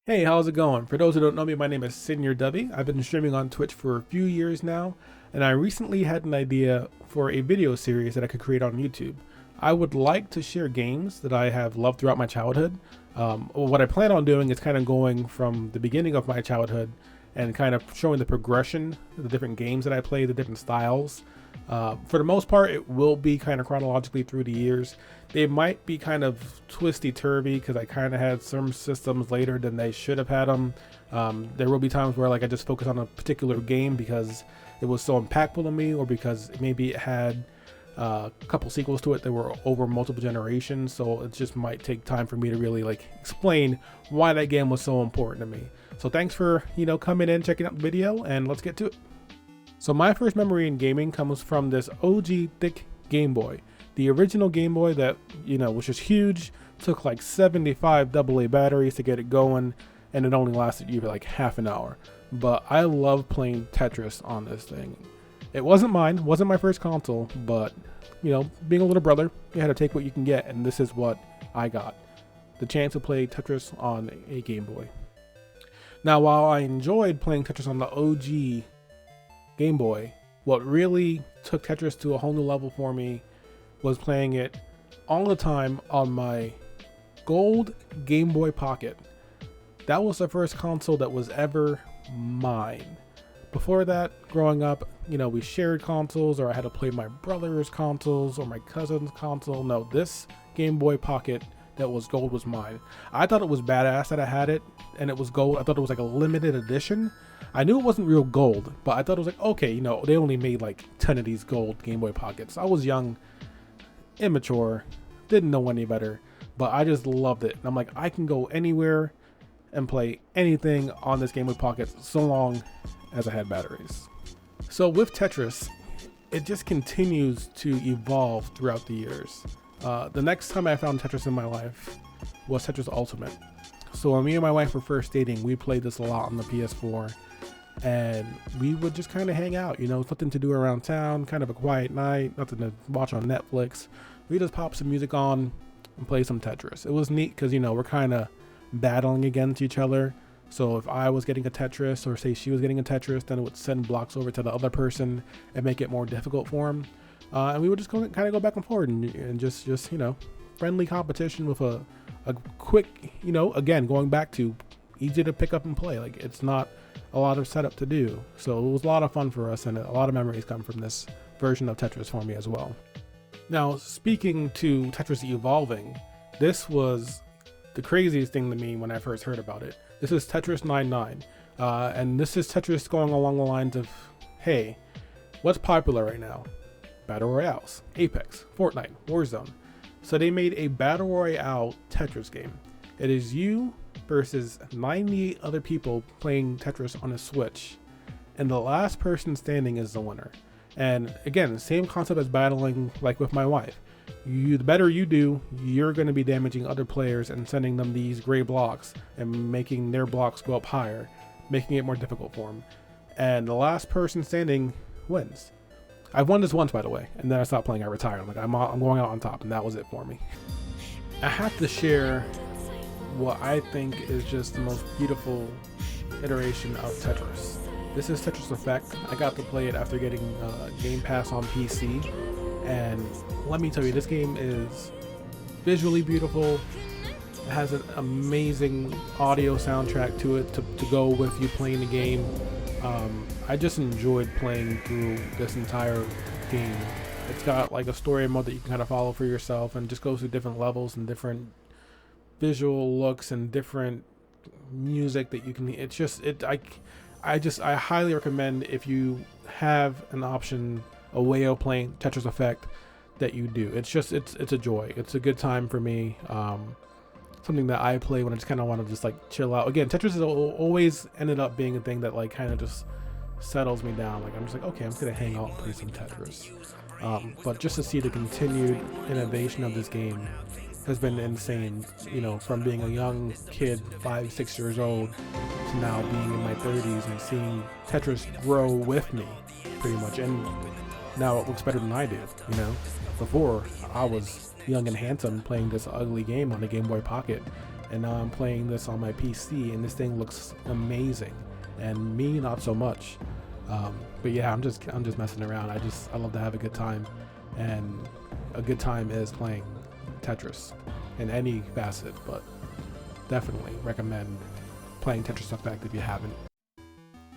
Hey, how's it going? For those who don't know me, my name is Senior Dubby. I've been streaming on Twitch for a few years now, and I recently had an idea for a video series that I could create on YouTube. I would like to share games that I have loved throughout my childhood. What I plan on doing is kind of going from the beginning of my childhood and kind of showing the progression, the different games that I play, the different styles. For the most part, it will be kind of chronologically through the years. They might be kind of twisty-turvy because I kind of had some systems later than they should have had them. There will be times where I just focus on a particular game because it was so impactful to me, or because maybe it had a couple sequels to it that were over multiple generations. So it just might take time for me to really explain why that game was so important to me. So thanks for coming in, checking out the video, and let's get to it. So my first memory in gaming comes from this OG thick Game Boy. The original Game Boy that, was just huge, took like 75 AA batteries to get it going, and it only lasted you like half an hour. But I love playing Tetris on this thing. It wasn't mine, wasn't my first console, but, being a little brother, you had to take what you can get, and this is what I got. The chance to play Tetris on a Game Boy. Now, while I enjoyed playing Tetris on the OG Game Boy, what really took Tetris to a whole new level for me was playing it all the time on my gold Game Boy Pocket. That was the first console that was ever mine. Before that, growing up, we shared consoles, or I had to play my brother's consoles or my cousin's console. No, this Game Boy Pocket that was gold was mine. I thought it was badass that I had it and it was gold. I thought it was like a limited edition. I knew it wasn't real gold, but I thought it was like, okay, they only made like 10 of these gold Game Boy Pockets. I was young, immature, didn't know any better, but I just loved it. And I'm like, I can go anywhere and play anything on this Game Boy Pocket so long as I had batteries. So with Tetris, it just continues to evolve throughout the years. The next time I found Tetris in my life was Tetris Ultimate. So when me and my wife were first dating, we played this a lot on the PS4, and we would just kind of hang out, something to do around town, kind of a quiet night, nothing to watch on Netflix. We just pop some music on and play some Tetris. It was neat because, we're kind of battling against each other. So if I was getting a Tetris, or say she was getting a Tetris, then it would send blocks over to the other person and make it more difficult for him. And we would just kind of go back and forth and just friendly competition with a quick, again, going back to easy to pick up and play. Like, it's not a lot of setup to do. So it was a lot of fun for us, and a lot of memories come from this version of Tetris for me as well. Now, speaking to Tetris evolving, this was the craziest thing to me when I first heard about it. This is Tetris 99, and this is Tetris going along the lines of, hey, what's popular right now? Battle Royales, Apex, Fortnite, Warzone. So they made a Battle Royale Tetris game. It is you versus 98 other people playing Tetris on a Switch, and the last person standing is the winner. And again, same concept as battling like with my wife. The better you do, you're going to be damaging other players and sending them these gray blocks and making their blocks go up higher, making it more difficult for them. And the last person standing wins. I've won this once, by the way, and then I stopped playing. I retired. I'm going out on top, and that was it for me. I have to share what I think is just the most beautiful iteration of Tetris. This is Tetris Effect. I got to play it after getting Game Pass on PC, and let me tell you, this game is visually beautiful. It has an amazing audio soundtrack to it to go with you playing the game. I just enjoyed playing through this entire game. It's got like a story mode that you can kind of follow for yourself, and just goes through different levels and different visual looks and different music that you can. It's just I highly recommend, if you have an option, a way of playing Tetris Effect, that you do. It's a joy. It's a good time for me. Something that I play when I just kind of want to just chill out. Again, Tetris has always ended up being a thing that kind of just settles me down. I'm just okay, I'm just gonna hang out and play some Tetris. But just to see the continued innovation of this game has been insane. From being a young kid, 5-6 years old, to now being in my 30s and seeing Tetris grow with me, pretty much. And now it looks better than I do. Before I was young and handsome playing this ugly game on the Game Boy Pocket, and now I'm playing this on my PC, and this thing looks amazing, and me not so much. But yeah, I'm just messing around. I love to have a good time, and a good time is playing Tetris in any facet, but definitely recommend playing Tetris Effect if you haven't.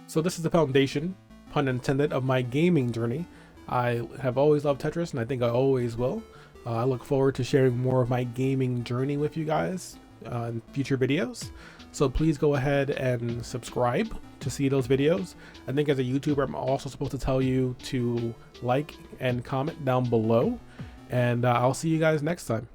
So this is the foundation, pun intended, of my gaming journey. I have always loved Tetris, and I think I always will. I look forward to sharing more of my gaming journey with you guys in future videos. So please go ahead and subscribe to see those videos. I think as a YouTuber, I'm also supposed to tell you to like and comment down below. And I'll see you guys next time.